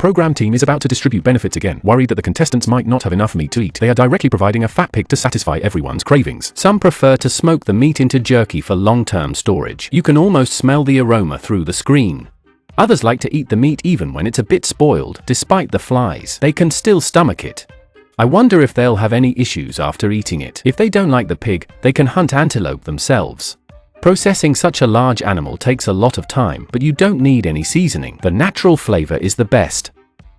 program team is about to distribute benefits again. Worried that the contestants might not have enough meat to eat, they are directly providing a fat pig to satisfy everyone's cravings. Some prefer to smoke the meat into jerky for long-term storage. You can almost smell the aroma through the screen. Others like to eat the meat even when it's a bit spoiled. Despite the flies, they can still stomach it. I wonder if they'll have any issues after eating it. If they don't like the pig, they can hunt antelope themselves. Processing such a large animal takes a lot of time, but you don't need any seasoning. The natural flavor is the best.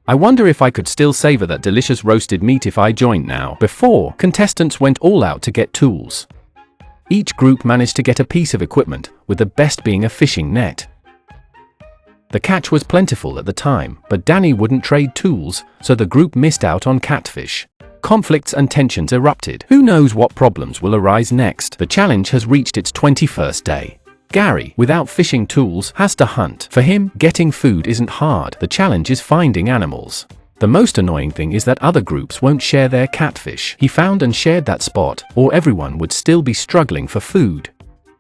I wonder if I could still savor that delicious roasted meat if I joined now. Before, contestants went all out to get tools. Each group managed to get a piece of equipment, with the best being a fishing net. The catch was plentiful at the time, but Danny wouldn't trade tools, so the group missed out on catfish. Conflicts and tensions erupted. Who knows what problems will arise next? The challenge has reached its 21st day. Gary, without fishing tools, has to hunt. For him, getting food isn't hard. The challenge is finding animals. The most annoying thing is that other groups won't share their catfish. He found and shared that spot, or everyone would still be struggling for food.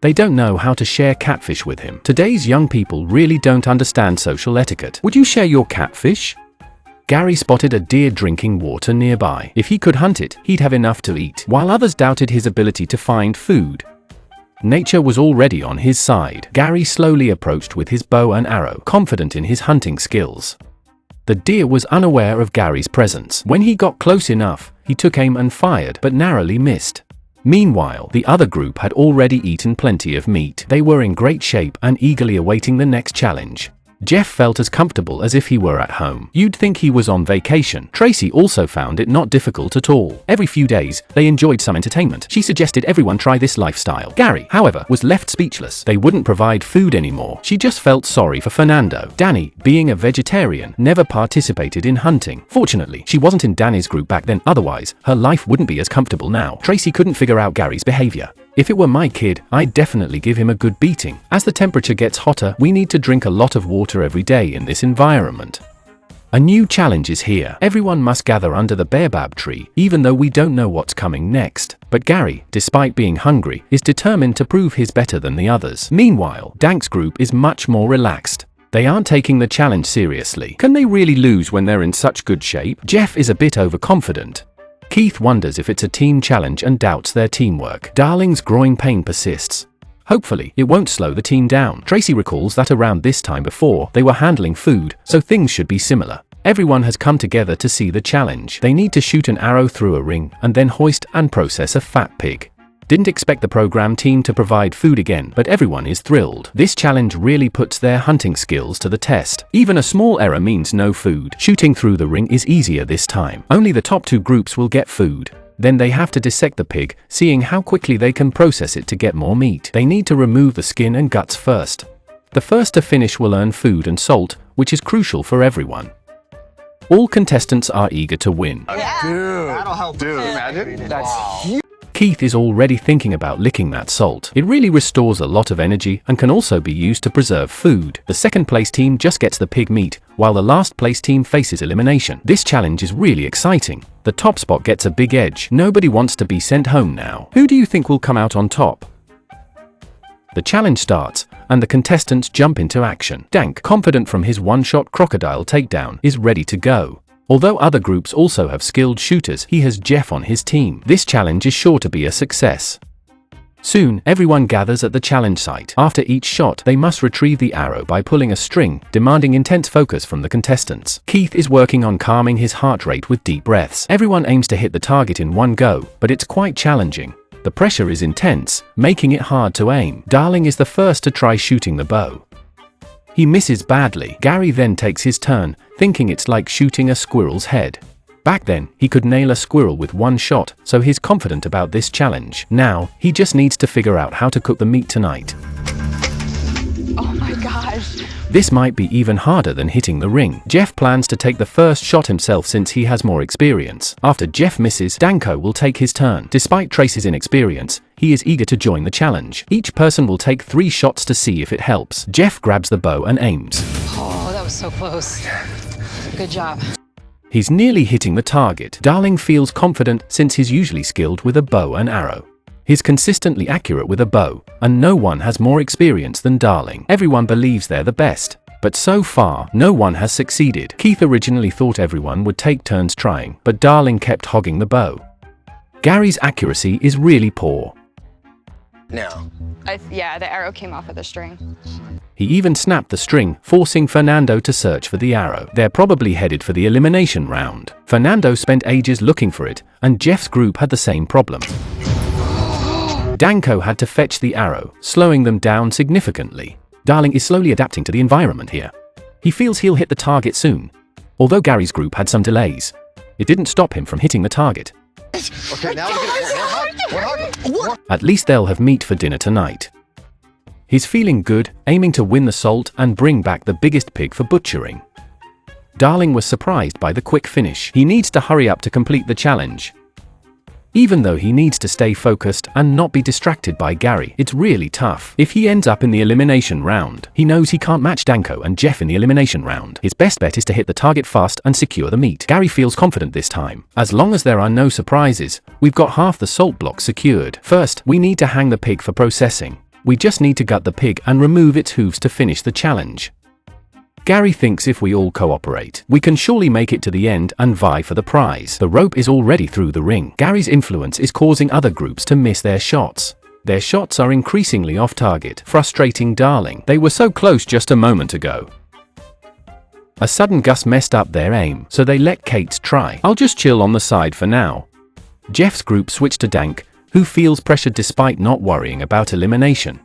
They don't know how to share catfish with him. Today's young people really don't understand social etiquette. Would you share your catfish? Gary spotted a deer drinking water nearby. If he could hunt it, he'd have enough to eat, while others doubted his ability to find food. Nature was already on his side. Gary slowly approached with his bow and arrow, confident in his hunting skills. The deer was unaware of Gary's presence. When he got close enough, he took aim and fired, but narrowly missed. Meanwhile, the other group had already eaten plenty of meat. They were in great shape and eagerly awaiting the next challenge. Jeff felt as comfortable as if he were at home. You'd think he was on vacation. Tracy also found it not difficult at all. Every few days, they enjoyed some entertainment. She suggested everyone try this lifestyle. Gary, however, was left speechless. They wouldn't provide food anymore. She just felt sorry for Fernando. Danny, being a vegetarian, never participated in hunting. Fortunately, she wasn't in Danny's group back then, otherwise, her life wouldn't be as comfortable now. Tracy couldn't figure out Gary's behavior. If it were my kid, I'd definitely give him a good beating. As the temperature gets hotter, we need to drink a lot of water every day in this environment. A new challenge is here. Everyone must gather under the baobab tree, even though we don't know what's coming next. But Gary, despite being hungry, is determined to prove he's better than the others. Meanwhile, Dank's group is much more relaxed. They aren't taking the challenge seriously. Can they really lose when they're in such good shape? Jeff is a bit overconfident. Keith wonders if it's a team challenge and doubts their teamwork. Darling's growing pain persists. Hopefully, it won't slow the team down. Tracy recalls that around this time before, they were handling food, so things should be similar. Everyone has come together to see the challenge. They need to shoot an arrow through a ring and then hoist and process a fat pig. Didn't expect the program team to provide food again, but everyone is thrilled. This challenge really puts their hunting skills to the test. Even a small error means no food. Shooting through the ring is easier this time. Only the top two groups will get food. Then they have to dissect the pig, seeing how quickly they can process it to get more meat. They need to remove the skin and guts first. The first to finish will earn food and salt, which is crucial for everyone. All contestants are eager to win. Yeah. Dude, That'll help. dude, imagine? That's huge. Keith is already thinking about licking that salt. It really restores a lot of energy and can also be used to preserve food. The second place team just gets the pig meat, while the last place team faces elimination. This challenge is really exciting. The top spot gets a big edge. Nobody wants to be sent home now. Who do you think will come out on top? The challenge starts, and the contestants jump into action. Dank, confident from his one-shot crocodile takedown, is ready to go. Although other groups also have skilled shooters, he has Jeff on his team. This challenge is sure to be a success. Soon, everyone gathers at the challenge site. After each shot, they must retrieve the arrow by pulling a string, demanding intense focus from the contestants. Keith is working on calming his heart rate with deep breaths. Everyone aims to hit the target in one go, but it's quite challenging. The pressure is intense, making it hard to aim. Darling is the first to try shooting the bow. He misses badly. Gary then takes his turn, thinking it's like shooting a squirrel's head. Back then, he could nail a squirrel with one shot, so he's confident about this challenge. Now, he just needs to figure out how to cook the meat tonight. Oh my gosh. This might be even harder than hitting the ring. Jeff plans to take the first shot himself since he has more experience. After Jeff misses, Danko will take his turn. Despite Trace's inexperience, he is eager to join the challenge. Each person will take 3 shots to see if it helps. Jeff grabs the bow and aims. Oh, that was so close. Good job. He's nearly hitting the target. Darling feels confident since he's usually skilled with a bow and arrow. He's consistently accurate with a bow, and no one has more experience than Darling. Everyone believes they're the best. But so far, no one has succeeded. Keith originally thought everyone would take turns trying, but Darling kept hogging the bow. Gary's accuracy is really poor. Now. Yeah, the arrow came off of the string. He even snapped the string, forcing Fernando to search for the arrow. They're probably headed for the elimination round. Fernando spent ages looking for it, and Jeff's group had the same problem. Danko had to fetch the arrow, slowing them down significantly. Darling is slowly adapting to the environment here. He feels he'll hit the target soon. Although Gary's group had some delays, it didn't stop him from hitting the target. Okay, now what? At least they'll have meat for dinner tonight. He's feeling good, aiming to win the salt and bring back the biggest pig for butchering. Darling was surprised by the quick finish. He needs to hurry up to complete the challenge. Even though he needs to stay focused and not be distracted by Gary, it's really tough. If he ends up in the elimination round, he knows he can't match Danko and Jeff in the elimination round. His best bet is to hit the target fast and secure the meat. Gary feels confident this time. As long as there are no surprises, we've got half the salt block secured. First, we need to hang the pig for processing. We just need to gut the pig and remove its hooves to finish the challenge. Gary thinks if we all cooperate, we can surely make it to the end and vie for the prize. The rope is already through the ring. Gary's influence is causing other groups to miss their shots. Their shots are increasingly off target, frustrating Darling. They were so close just a moment ago. A sudden gust messed up their aim, so they let Kate's try. I'll just chill on the side for now. Jeff's group switched to Dank, who feels pressured despite not worrying about elimination.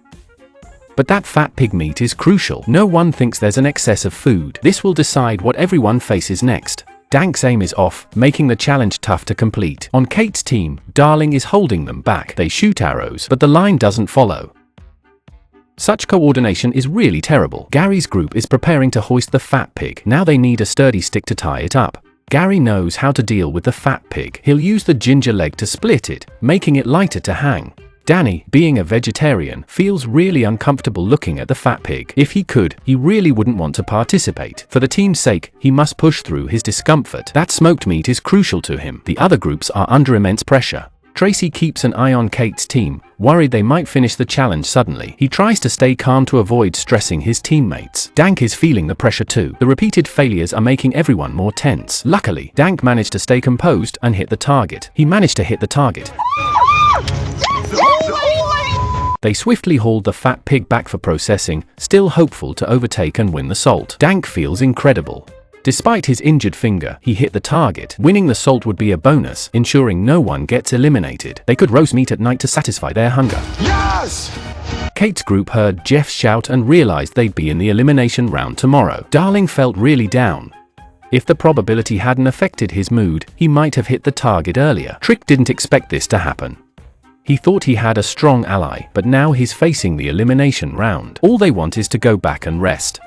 But that fat pig meat is crucial. No one thinks there's an excess of food. This will decide what everyone faces next. Dank's aim is off, making the challenge tough to complete. On Kate's team, Darling is holding them back. They shoot arrows, but the line doesn't follow. Such coordination is really terrible. Gary's group is preparing to hoist the fat pig. Now they need a sturdy stick to tie it up. Gary knows how to deal with the fat pig. He'll use the ginger leg to split it, making it lighter to hang. Danny, being a vegetarian, feels really uncomfortable looking at the fat pig. If he could, he really wouldn't want to participate. For the team's sake, he must push through his discomfort. That smoked meat is crucial to him. The other groups are under immense pressure. Tracy keeps an eye on Kate's team, worried they might finish the challenge suddenly. He tries to stay calm to avoid stressing his teammates. Dank is feeling the pressure too. The repeated failures are making everyone more tense. Luckily, Dank managed to stay composed and hit the target. He managed to hit the target. They swiftly hauled the fat pig back for processing, still hopeful to overtake and win the salt. Dank feels incredible. Despite his injured finger, he hit the target. Winning the salt would be a bonus, ensuring no one gets eliminated. They could roast meat at night to satisfy their hunger. Yes! Kate's group heard Jeff shout and realized they'd be in the elimination round tomorrow. Darling felt really down. If the probability hadn't affected his mood, he might have hit the target earlier. Trick didn't expect this to happen. He thought he had a strong ally, but now he's facing the elimination round. All they want is to go back and rest.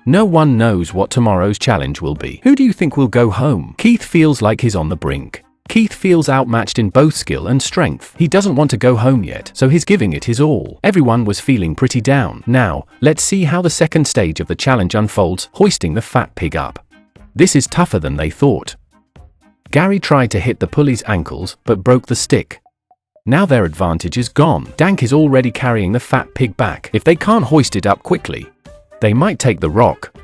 No one knows what tomorrow's challenge will be. Who do you think will go home? Keith feels like he's on the brink. Keith feels outmatched in both skill and strength. He doesn't want to go home yet, so he's giving it his all. Everyone was feeling pretty down. Now, let's see how the second stage of the challenge unfolds, hoisting the fat pig up. This is tougher than they thought. Gary tried to hit the pulley's ankles, but broke the stick. Now their advantage is gone. Dank is already carrying the fat pig back. If they can't hoist it up quickly, they might take the rock.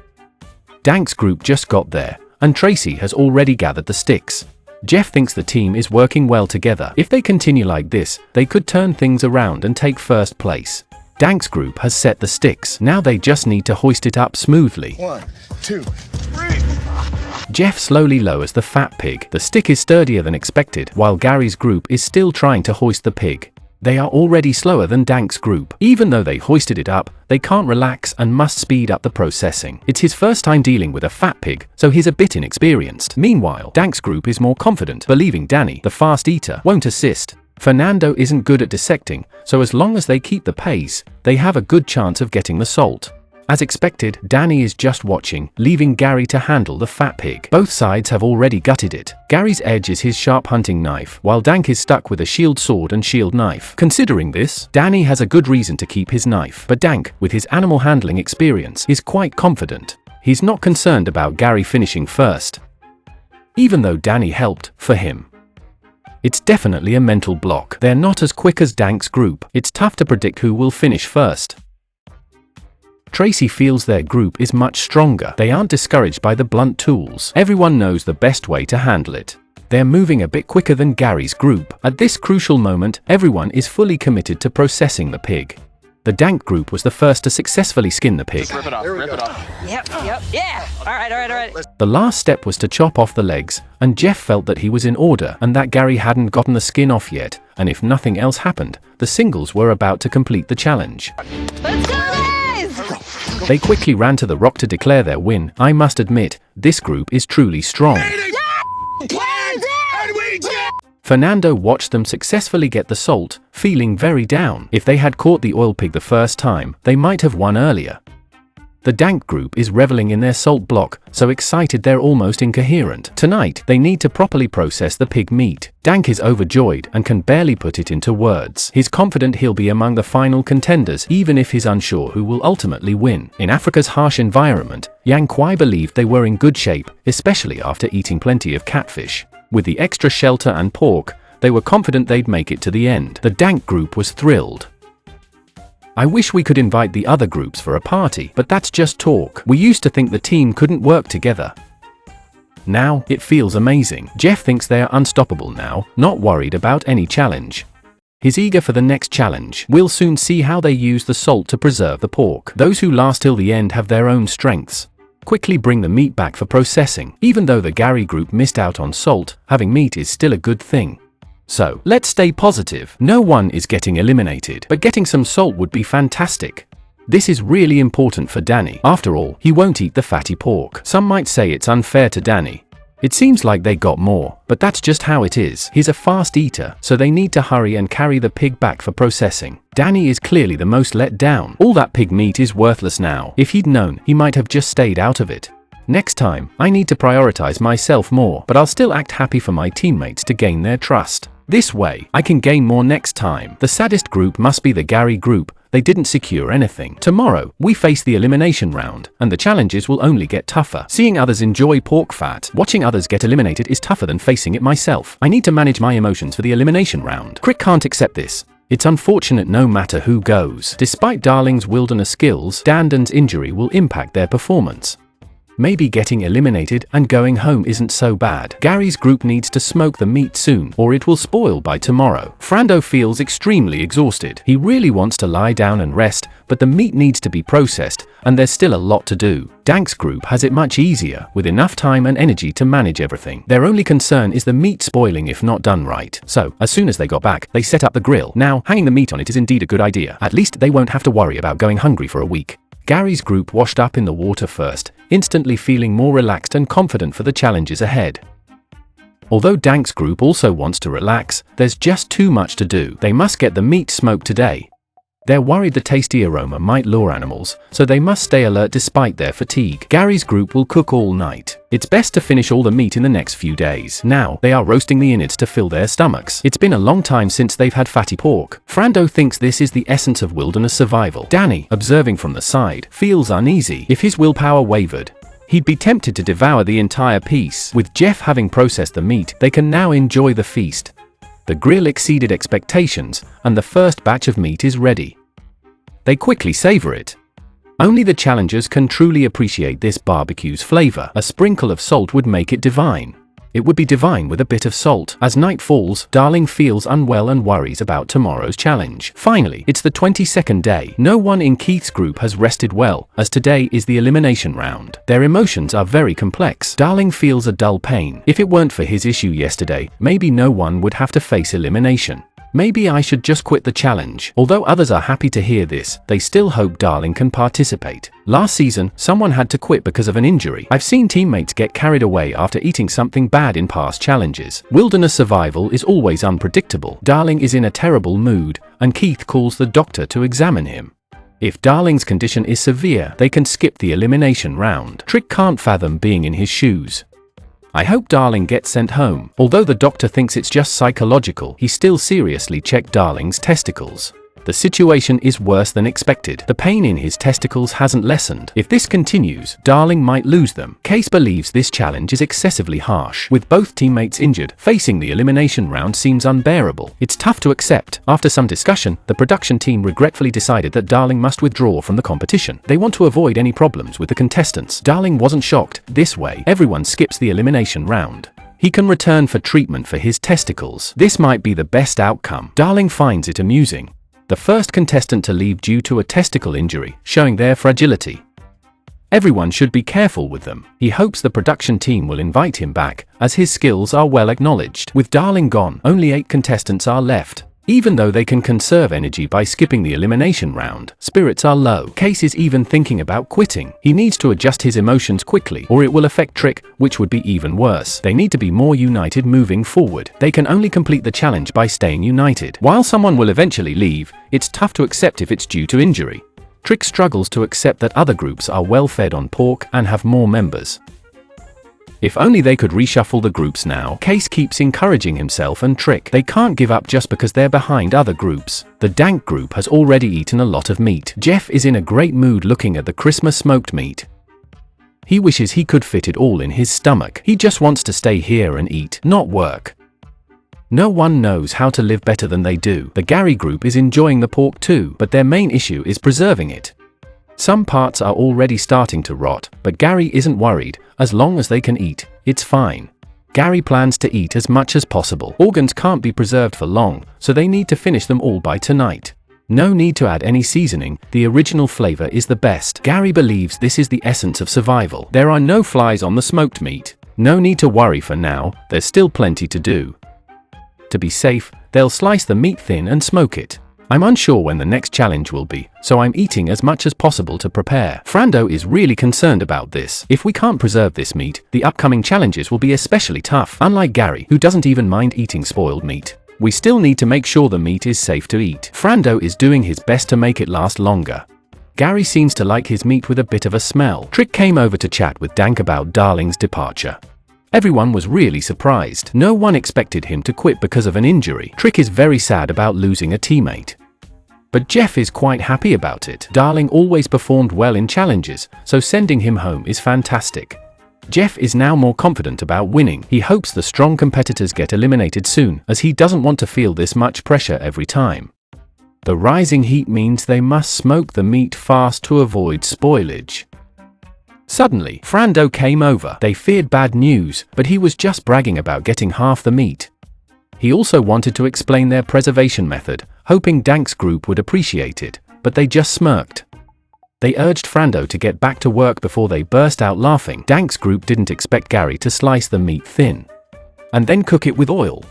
Dank's group just got there, and Tracy has already gathered the sticks. Jeff thinks the team is working well together. If they continue like this, they could turn things around and take first place. Dank's group has set the sticks. Now they just need to hoist it up smoothly. 1, 2, 3. Jeff slowly lowers the fat pig. The stick is sturdier than expected, while Gary's group is still trying to hoist the pig. They are already slower than Dank's group. Even though they hoisted it up, they can't relax and must speed up the processing. It's his first time dealing with a fat pig, so he's a bit inexperienced. Meanwhile, Dank's group is more confident, believing Danny, the fast eater, won't assist. Fernando isn't good at dissecting, so as long as they keep the pace, they have a good chance of getting the salt. As expected, Danny is just watching, leaving Gary to handle the fat pig. Both sides have already gutted it. Gary's edge is his sharp hunting knife, while Dank is stuck with a shield sword and shield knife. Considering this, Danny has a good reason to keep his knife. But Dank, with his animal handling experience, is quite confident. He's not concerned about Gary finishing first, even though Danny helped for him. It's definitely a mental block. They're not as quick as Dank's group. It's tough to predict who will finish first. Tracy feels their group is much stronger. They aren't discouraged by the blunt tools. Everyone knows the best way to handle it. They're moving a bit quicker than Gary's group. At this crucial moment, everyone is fully committed to processing the pig. The Dank group was the first to successfully skin the pig. Rip it off, rip it off. Yep, yeah. All right. The last step was to chop off the legs, and Jeff felt that he was in order and that Gary hadn't gotten the skin off yet, and if nothing else happened, the singles were about to complete the challenge. Let's go, guys! They quickly ran to the rock to declare their win. I must admit, this group is truly strong. Fernando watched them successfully get the salt, feeling very down. If they had caught the oil pig the first time, they might have won earlier. The Dank group is reveling in their salt block, so excited they're almost incoherent. Tonight, they need to properly process the pig meat. Dank is overjoyed and can barely put it into words. He's confident he'll be among the final contenders, even if he's unsure who will ultimately win. In Africa's harsh environment, Yang Kwai believed they were in good shape, especially after eating plenty of catfish. With the extra shelter and pork, they were confident they'd make it to the end. The Dank group was thrilled. I wish we could invite the other groups for a party, but that's just talk. We used to think the team couldn't work together. Now, it feels amazing. Jeff thinks they are unstoppable now, not worried about any challenge. He's eager for the next challenge. We'll soon see how they use the salt to preserve the pork. Those who last till the end have their own strengths. Quickly bring the meat back for processing. Even though the Gary group missed out on salt, having meat is still a good thing. So, let's stay positive. No one is getting eliminated, but getting some salt would be fantastic. This is really important for Danny. After all, he won't eat the fatty pork. Some might say it's unfair to Danny. It seems like they got more, but that's just how it is. He's a fast eater, so they need to hurry and carry the pig back for processing. Danny is clearly the most let down. All that pig meat is worthless now. If he'd known, he might have just stayed out of it. Next time, I need to prioritize myself more, but I'll still act happy for my teammates to gain their trust. This way, I can gain more next time. The saddest group must be the Gary group. They didn't secure anything. Tomorrow, we face the elimination round, and the challenges will only get tougher. Seeing others enjoy pork fat, watching others get eliminated is tougher than facing it myself. I need to manage my emotions for the elimination round. Crick can't accept this. It's unfortunate no matter who goes. Despite Darling's wilderness skills, Danden's injury will impact their performance. Maybe getting eliminated and going home isn't so bad. Gary's group needs to smoke the meat soon, or it will spoil by tomorrow. Frando feels extremely exhausted. He really wants to lie down and rest, but the meat needs to be processed, and there's still a lot to do. Dank's group has it much easier, with enough time and energy to manage everything. Their only concern is the meat spoiling if not done right. So, as soon as they got back, they set up the grill. Now, hanging the meat on it is indeed a good idea. At least they won't have to worry about going hungry for a week. Gary's group washed up in the water first, instantly feeling more relaxed and confident for the challenges ahead. Although Dank's group also wants to relax, there's just too much to do. They must get the meat smoked today. They're worried the tasty aroma might lure animals, so they must stay alert despite their fatigue. Gary's group will cook all night. It's best to finish all the meat in the next few days. Now, they are roasting the innards to fill their stomachs. It's been a long time since they've had fatty pork. Frando thinks this is the essence of wilderness survival. Danny, observing from the side, feels uneasy. If his willpower wavered, he'd be tempted to devour the entire piece. With Jeff having processed the meat, they can now enjoy the feast. The grill exceeded expectations, and the first batch of meat is ready. They quickly savor it. Only the challengers can truly appreciate this barbecue's flavor. A sprinkle of salt would make it divine. It would be divine with a bit of salt. As night falls, Darling feels unwell and worries about tomorrow's challenge. Finally, it's the 22nd day. No one in Keith's group has rested well, as today is the elimination round. Their emotions are very complex. Darling feels a dull pain. If it weren't for his issue yesterday, maybe no one would have to face elimination. Maybe I should just quit the challenge. Although others are happy to hear this, they still hope Darling can participate. Last season, someone had to quit because of an injury. I've seen teammates get carried away after eating something bad in past challenges. Wilderness survival is always unpredictable. Darling is in a terrible mood, and Keith calls the doctor to examine him. If Darling's condition is severe, they can skip the elimination round. Trick can't fathom being in his shoes. I hope Darling gets sent home. Although the doctor thinks it's just psychological, he still seriously checked Darling's testicles. The situation is worse than expected. The pain in his testicles hasn't lessened. If this continues, Darling might lose them. Case believes this challenge is excessively harsh. With both teammates injured, facing the elimination round seems unbearable. It's tough to accept. After some discussion, the production team regretfully decided that Darling must withdraw from the competition. They want to avoid any problems with the contestants. Darling wasn't shocked. This way, everyone skips the elimination round. He can return for treatment for his testicles. This might be the best outcome. Darling finds it amusing. The first contestant to leave due to a testicle injury, showing their fragility. Everyone should be careful with them. He hopes the production team will invite him back, as his skills are well acknowledged. With Darling gone, only 8 contestants are left. Even though they can conserve energy by skipping the elimination round, spirits are low. Case is even thinking about quitting. He needs to adjust his emotions quickly, or it will affect Trick, which would be even worse. They need to be more united moving forward. They can only complete the challenge by staying united. While someone will eventually leave, it's tough to accept if it's due to injury. Trick struggles to accept that other groups are well fed on pork and have more members. If only they could reshuffle the groups now. Case keeps encouraging himself and Trick. They can't give up just because they're behind other groups. The Dank group has already eaten a lot of meat. Jeff is in a great mood looking at the Christmas smoked meat. He wishes he could fit it all in his stomach. He just wants to stay here and eat, not work. No one knows how to live better than they do. The Gary group is enjoying the pork too, but their main issue is preserving it. Some parts are already starting to rot, but Gary isn't worried. As long as they can eat, it's fine. Gary plans to eat as much as possible. Organs can't be preserved for long, so they need to finish them all by tonight. No need to add any seasoning, the original flavor is the best. Gary believes this is the essence of survival. There are no flies on the smoked meat. No need to worry for now, there's still plenty to do. To be safe, they'll slice the meat thin and smoke it. I'm unsure when the next challenge will be, so I'm eating as much as possible to prepare. Frando is really concerned about this. If we can't preserve this meat, the upcoming challenges will be especially tough. Unlike Gary, who doesn't even mind eating spoiled meat, we still need to make sure the meat is safe to eat. Frando is doing his best to make it last longer. Gary seems to like his meat with a bit of a smell. Trick came over to chat with Dank about Darling's departure. Everyone was really surprised. No one expected him to quit because of an injury. Trick is very sad about losing a teammate. But Jeff is quite happy about it. Darling always performed well in challenges, so sending him home is fantastic. Jeff is now more confident about winning. He hopes the strong competitors get eliminated soon, as he doesn't want to feel this much pressure every time. The rising heat means they must smoke the meat fast to avoid spoilage. Suddenly, Frando came over. They feared bad news, but he was just bragging about getting half the meat. He also wanted to explain their preservation method, hoping Dank's group would appreciate it, but they just smirked. They urged Frando to get back to work before they burst out laughing. Dank's group didn't expect Gary to slice the meat thin and then cook it with oil.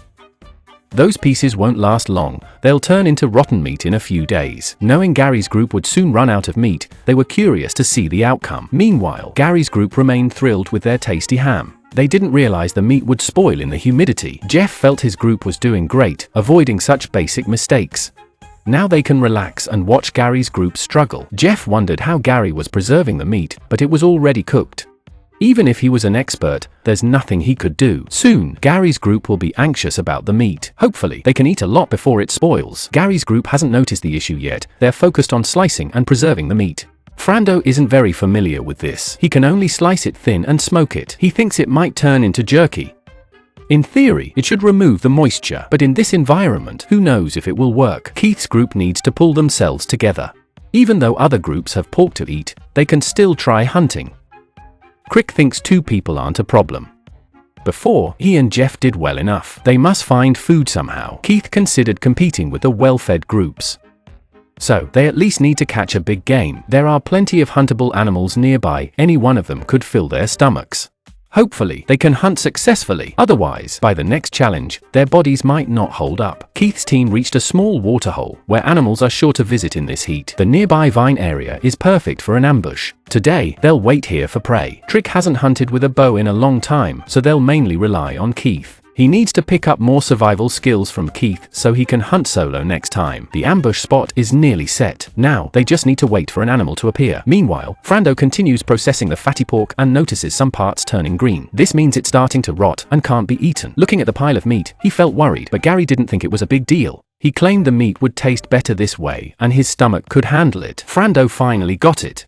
Those pieces won't last long, they'll turn into rotten meat in a few days. Knowing Gary's group would soon run out of meat, they were curious to see the outcome. Meanwhile, Gary's group remained thrilled with their tasty ham. They didn't realize the meat would spoil in the humidity. Jeff felt his group was doing great, avoiding such basic mistakes. Now they can relax and watch Gary's group struggle. Jeff wondered how Gary was preserving the meat, but it was already cooked. Even if he was an expert, there's nothing he could do. Soon, Gary's group will be anxious about the meat. Hopefully, they can eat a lot before it spoils. Gary's group hasn't noticed the issue yet. They're focused on slicing and preserving the meat. Frando isn't very familiar with this. He can only slice it thin and smoke it. He thinks it might turn into jerky. In theory, it should remove the moisture, but in this environment, who knows if it will work. Keith's group needs to pull themselves together. Even though other groups have pork to eat, they can still try hunting. Crick thinks 2 people aren't a problem. Before, he and Jeff did well enough. They must find food somehow. Keith considered competing with the well-fed groups. So, they at least need to catch a big game. There are plenty of huntable animals nearby, any one of them could fill their stomachs. Hopefully, they can hunt successfully. Otherwise, by the next challenge, their bodies might not hold up. Keith's team reached a small waterhole, where animals are sure to visit in this heat. The nearby vine area is perfect for an ambush. Today, they'll wait here for prey. Trick hasn't hunted with a bow in a long time, so they'll mainly rely on Keith. He needs to pick up more survival skills from Keith so he can hunt solo next time. The ambush spot is nearly set. Now, they just need to wait for an animal to appear. Meanwhile, Frando continues processing the fatty pork and notices some parts turning green. This means it's starting to rot and can't be eaten. Looking at the pile of meat, he felt worried, but Gary didn't think it was a big deal. He claimed the meat would taste better this way and his stomach could handle it. Frando finally got it.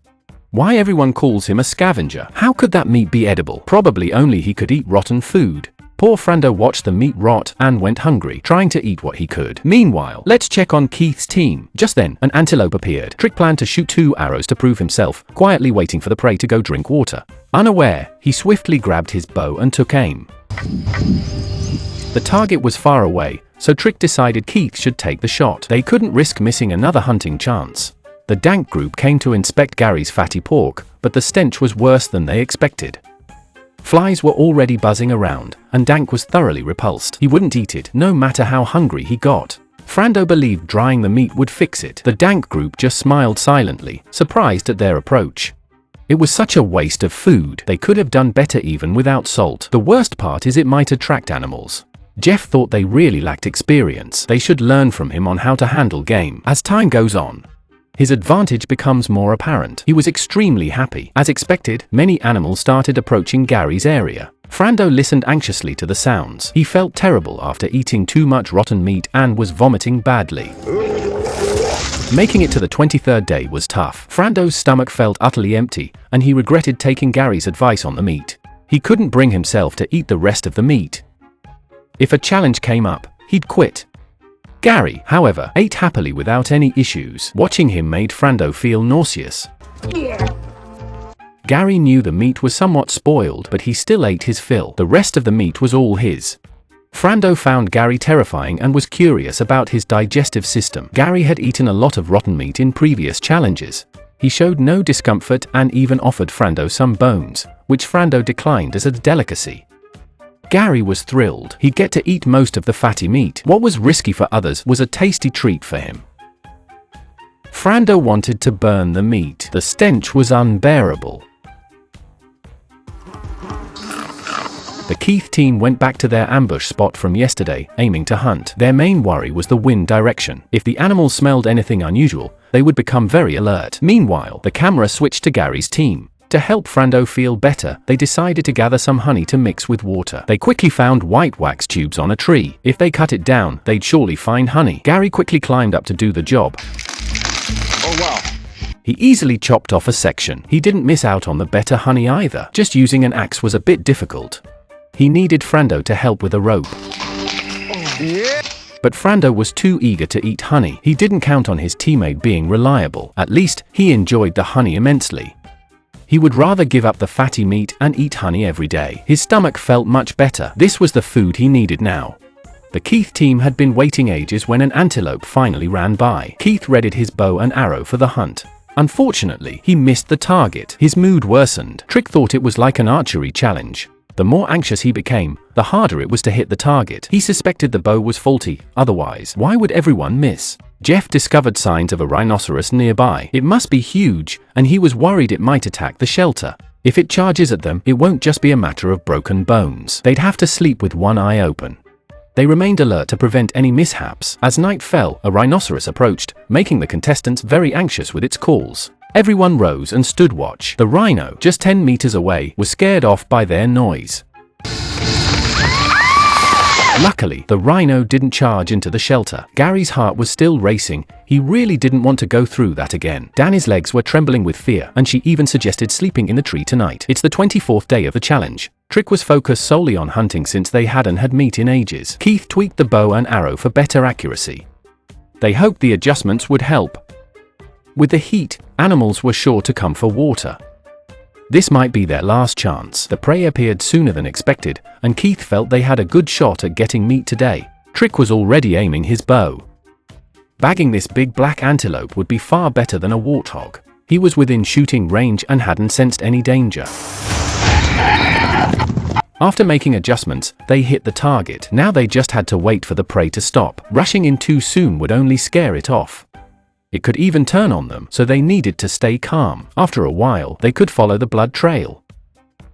Why everyone calls him a scavenger? How could that meat be edible? Probably only he could eat rotten food. Poor Frando watched the meat rot and went hungry, trying to eat what he could. Meanwhile, let's check on Keith's team. Just then, an antelope appeared. Trick planned to shoot 2 arrows to prove himself, quietly waiting for the prey to go drink water. Unaware, he swiftly grabbed his bow and took aim. The target was far away, so Trick decided Keith should take the shot. They couldn't risk missing another hunting chance. The Dank group came to inspect Gary's fatty pork, but the stench was worse than they expected. Flies were already buzzing around, and Dank was thoroughly repulsed. He wouldn't eat it, no matter how hungry he got. Frando believed drying the meat would fix it. The Dank group just smiled silently, surprised at their approach. It was such a waste of food. They could have done better even without salt. The worst part is it might attract animals. Jeff thought they really lacked experience. They should learn from him on how to handle game. As time goes on, his advantage becomes more apparent. He was extremely happy. As expected, many animals started approaching Gary's area. Frando listened anxiously to the sounds. He felt terrible after eating too much rotten meat and was vomiting badly. Making it to the 23rd day was tough. Frando's stomach felt utterly empty, and he regretted taking Gary's advice on the meat. He couldn't bring himself to eat the rest of the meat. If a challenge came up, he'd quit. Gary, however, ate happily without any issues. Watching him made Frando feel nauseous. Gary knew the meat was somewhat spoiled, but he still ate his fill. The rest of the meat was all his. Frando found Gary terrifying and was curious about his digestive system. Gary had eaten a lot of rotten meat in previous challenges. He showed no discomfort and even offered Frando some bones, which Frando declined as a delicacy. Gary was thrilled. He'd get to eat most of the fatty meat. What was risky for others was a tasty treat for him. Frando wanted to burn the meat. The stench was unbearable. The Keith team went back to their ambush spot from yesterday, aiming to hunt. Their main worry was the wind direction. If the animals smelled anything unusual, they would become very alert. Meanwhile, the camera switched to Gary's team. To help Frando feel better, they decided to gather some honey to mix with water. They quickly found white wax tubes on a tree. If they cut it down, they'd surely find honey. Gary quickly climbed up to do the job. Oh wow. He easily chopped off a section. He didn't miss out on the better honey either. Just using an axe was a bit difficult. He needed Frando to help with a rope. Yeah. But Frando was too eager to eat honey. He didn't count on his teammate being reliable. At least, he enjoyed the honey immensely. He would rather give up the fatty meat and eat honey every day. His stomach felt much better. This was the food he needed now. The Keith team had been waiting ages when an antelope finally ran by. Keith readied his bow and arrow for the hunt. Unfortunately, he missed the target. His mood worsened. Trick thought it was like an archery challenge. The more anxious he became, the harder it was to hit the target. He suspected the bow was faulty. Otherwise, why would everyone miss? Jeff discovered signs of a rhinoceros nearby. It must be huge, and he was worried it might attack the shelter. If it charges at them, it won't just be a matter of broken bones. They'd have to sleep with one eye open. They remained alert to prevent any mishaps. As night fell, a rhinoceros approached, making the contestants very anxious with its calls. Everyone rose and stood watch. The rhino, just 10 meters away, was scared off by their noise. Luckily, the rhino didn't charge into the shelter. Gary's heart was still racing. He really didn't want to go through that again. Danny's legs were trembling with fear, and she even suggested sleeping in the tree tonight. It's the 24th day of the challenge. Trick was focused solely on hunting since they hadn't had meat in ages. Keith tweaked the bow and arrow for better accuracy. They hoped the adjustments would help. With the heat, animals were sure to come for water. This might be their last chance. The prey appeared sooner than expected, and Keith felt they had a good shot at getting meat today. Trick was already aiming his bow. Bagging this big black antelope would be far better than a warthog. He was within shooting range and hadn't sensed any danger. After making adjustments, they hit the target. Now they just had to wait for the prey to stop. Rushing in too soon would only scare it off. It could even turn on them, so they needed to stay calm. After a while, they could follow the blood trail.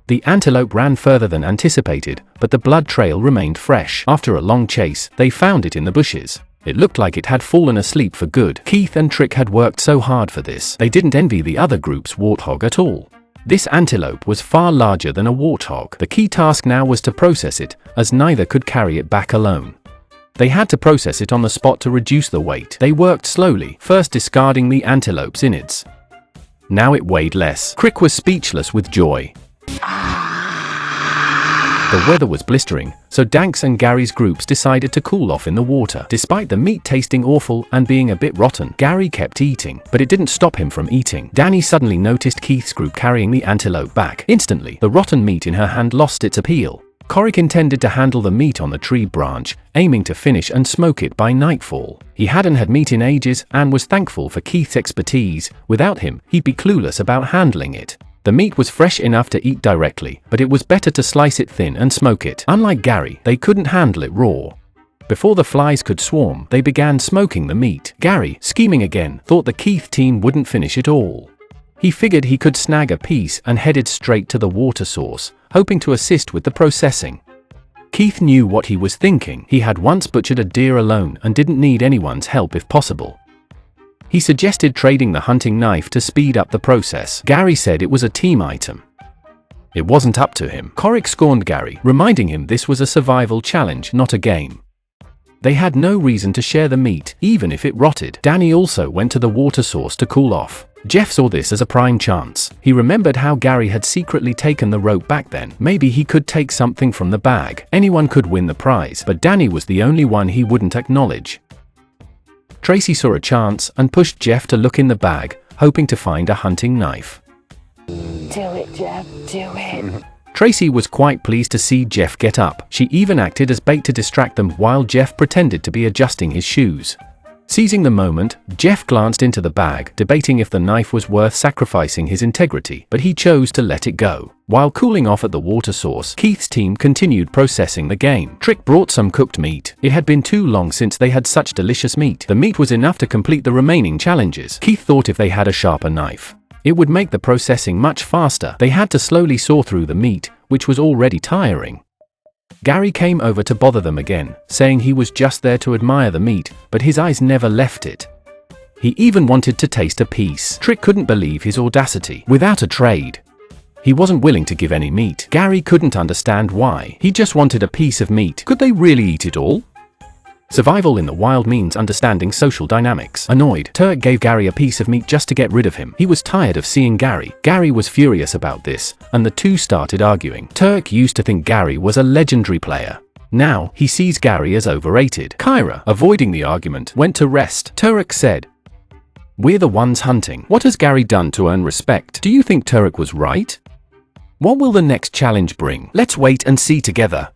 The antelope ran further than anticipated, but the blood trail remained fresh. After a long chase, they found it in the bushes. It looked like it had fallen asleep for good. Keith and Trick had worked so hard for this. They didn't envy the other group's warthog at all. This antelope was far larger than a warthog. The key task now was to process it, as neither could carry it back alone. They had to process it on the spot to reduce the weight. They worked slowly, first discarding the antelope's innards. Now it weighed less. Crick was speechless with joy. The weather was blistering, so Dank's and Gary's groups decided to cool off in the water. Despite the meat tasting awful and being a bit rotten, Gary kept eating, but it didn't stop him from eating. Danny suddenly noticed Keith's group carrying the antelope back. Instantly, the rotten meat in her hand lost its appeal. Corrick intended to handle the meat on the tree branch, aiming to finish and smoke it by nightfall. He hadn't had meat in ages and was thankful for Keith's expertise. Without him, he'd be clueless about handling it. The meat was fresh enough to eat directly, but it was better to slice it thin and smoke it. Unlike Gary, they couldn't handle it raw. Before the flies could swarm, they began smoking the meat. Gary, scheming again, thought the Keith team wouldn't finish it all. He figured he could snag a piece and headed straight to the water source, hoping to assist with the processing. Keith knew what he was thinking. He had once butchered a deer alone and didn't need anyone's help if possible. He suggested trading the hunting knife to speed up the process. Gary said it was a team item. It wasn't up to him. Corrick scorned Gary, reminding him this was a survival challenge, not a game. They had no reason to share the meat, even if it rotted. Danny also went to the water source to cool off. Jeff saw this as a prime chance. He remembered how Gary had secretly taken the rope back then. Maybe he could take something from the bag. Anyone could win the prize, but Danny was the only one he wouldn't acknowledge. Tracy saw a chance and pushed Jeff to look in the bag, hoping to find a hunting knife. Do it, Jeff, do it. Tracy was quite pleased to see Jeff get up. She even acted as bait to distract them while Jeff pretended to be adjusting his shoes. Seizing the moment, Jeff glanced into the bag, debating if the knife was worth sacrificing his integrity, but he chose to let it go. While cooling off at the water source, Keith's team continued processing the game. Trick brought some cooked meat. It had been too long since they had such delicious meat. The meat was enough to complete the remaining challenges. Keith thought if they had a sharper knife, it would make the processing much faster. They had to slowly saw through the meat, which was already tiring. Gary came over to bother them again, saying he was just there to admire the meat, but his eyes never left it. He even wanted to taste a piece. Trick couldn't believe his audacity. Without a trade, he wasn't willing to give any meat. Gary couldn't understand why. He just wanted a piece of meat. Could they really eat it all? Survival in the wild means understanding social dynamics. Annoyed, Turk gave Gary a piece of meat just to get rid of him. He was tired of seeing Gary. Gary was furious about this, and the two started arguing. Turk used to think Gary was a legendary player. Now, he sees Gary as overrated. Kyra, avoiding the argument, went to rest. Turk said, "We're the ones hunting. What has Gary done to earn respect? Do you think Turk was right? What will the next challenge bring? Let's wait and see together."